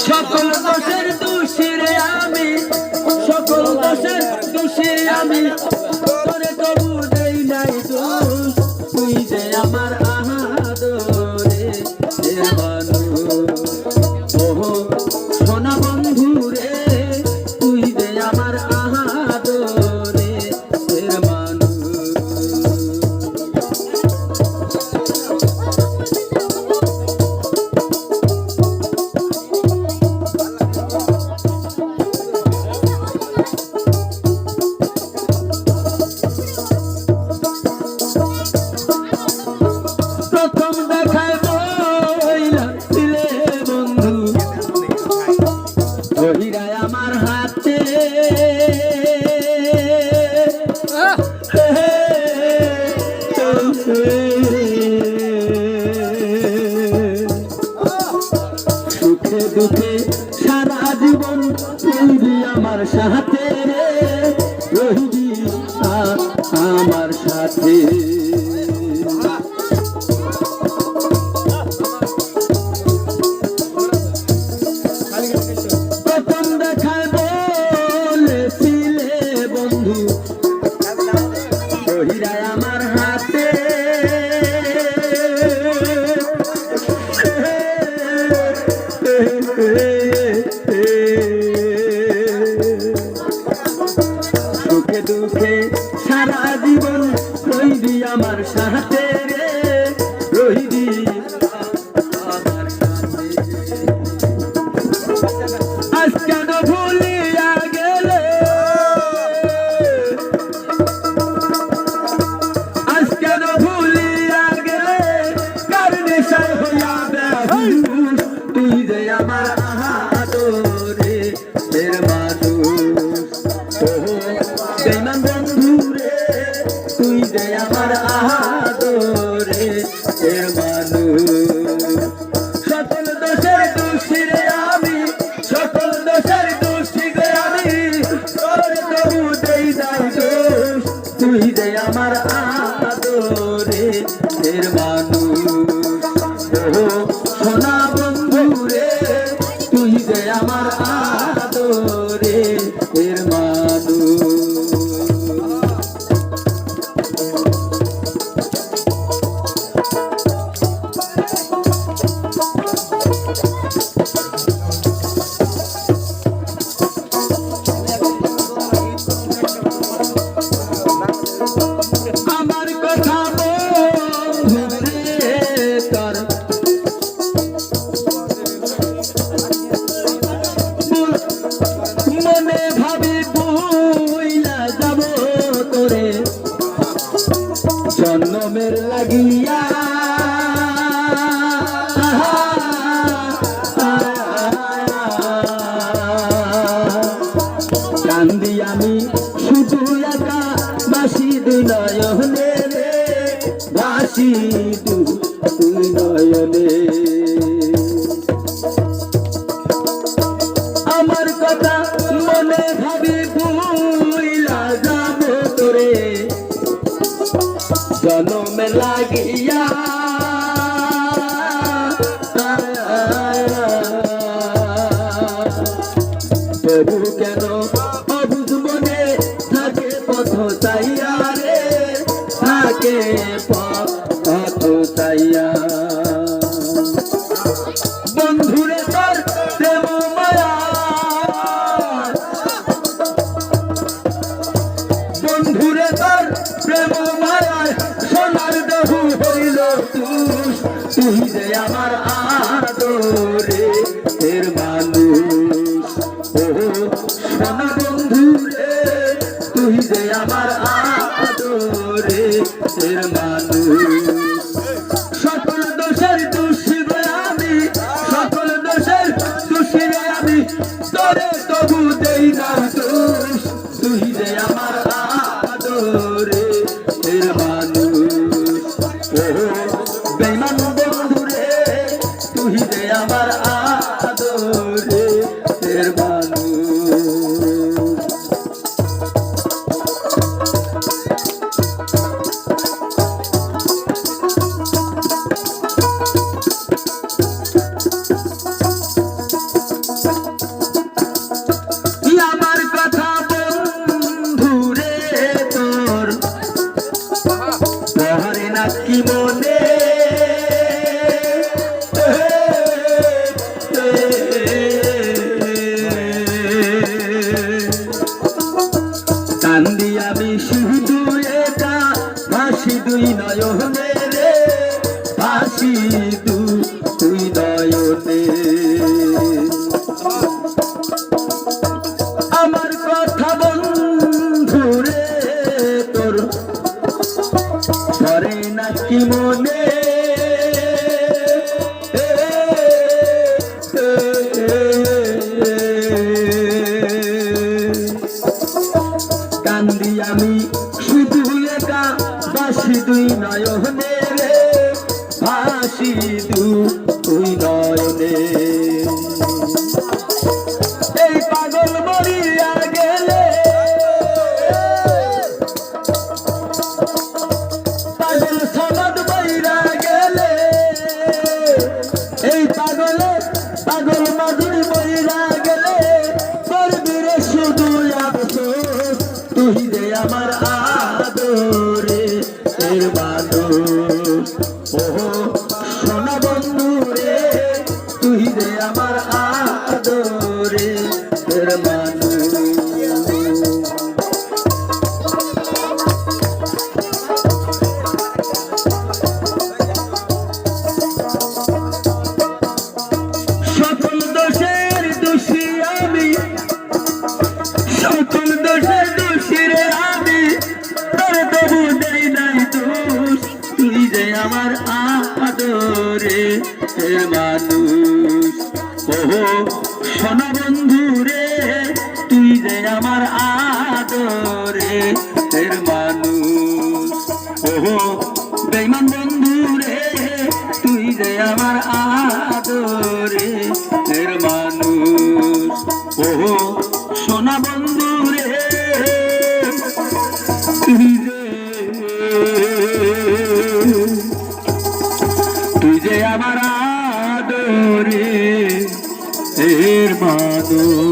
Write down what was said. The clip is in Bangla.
সকল দোষের দোষী রে আমি, সকল দোষের দোষী আমি, তোরে তবু দেই নাই দোষ, তুই যে আমার আদরে মানুষ। ওহো সোনা বন্ধু রে, তুই যে আমার আদরে মানুষ। প্রথম দেখায় বইলা দিলে বন্ধু, ওহিরায় আমার হাতে সুখে দুঃখে সারা জীবন রইবি আমার সাথে রে, রইবি আমার সাথে। প্রথম দেখায় বলেছিলে বন্ধু, ওহিরায় আমার হাতে সুখে দুঃখে সারা জীবন রইবি আমার সাথে রে, রইবি আমার সাথে। আজ কেন ভুলিয়া গেলে, আজ কেন ভুলিয়া গেলে, কার নেশায় হইয়া বেহুশ, তুই যে আমার আদরে মানুষ। ওহো বেঈমান বন্ধু রে, তুই যে আমার আদরে মানুষ। সকল দোষের দোষী রে আমি, সকল দোষের দোষী রে আমি, তোরে তবু দেই নাই দোষ, তুই যে আমার আদরে মানুষ। ওহো সোনা বন্ধু রে, তুই যে আমার আদরে মানুষ। আমার কথা বন্ধু রে তোর মনে ভাবি ভুইলা যাব তোরে, জন্মের লাগিয়া কান্দি আমি শুধু একা, বাসি দুই নয়নে রে, বাসি দুই নয়নে। আমার কথা মনে ভাবি ভুইলা যাব তোরে, জন্মে লাগিয়া তবু কেন অবুঝ মনে থাকে পথ চাইয়া রে, থাকে পথ চাইয়া। বন্ধুরে তোর প্রেম মায়া, বন্ধুরে তোর প্রেম মায়ায় সোনার দেহু হইল তুষ, তুই যে আমার আদরে মানুষ। ওহো সোনা বন্ধু রে, তুই যে আমার আদরে মানুষ। সকল দোষের দোষী রে আমি, সকল দোষের দোষী রে আমি, তোরে তবু দেই না দোষ, তুই যে আমার আদরে মানুষ। ওহো বেঈমান বন্ধু রে, তুই যে আমার আদরে মানুষ। ওহো সোনা বন্ধু রে তুই যে আমার আদরের মানুষ ওহো বেঈমান বন্ধু রে তুই যে আমার আদরের মানুষ ওহো সোনা বন্ধু রে তুই যে আমার আদরের মানুষ।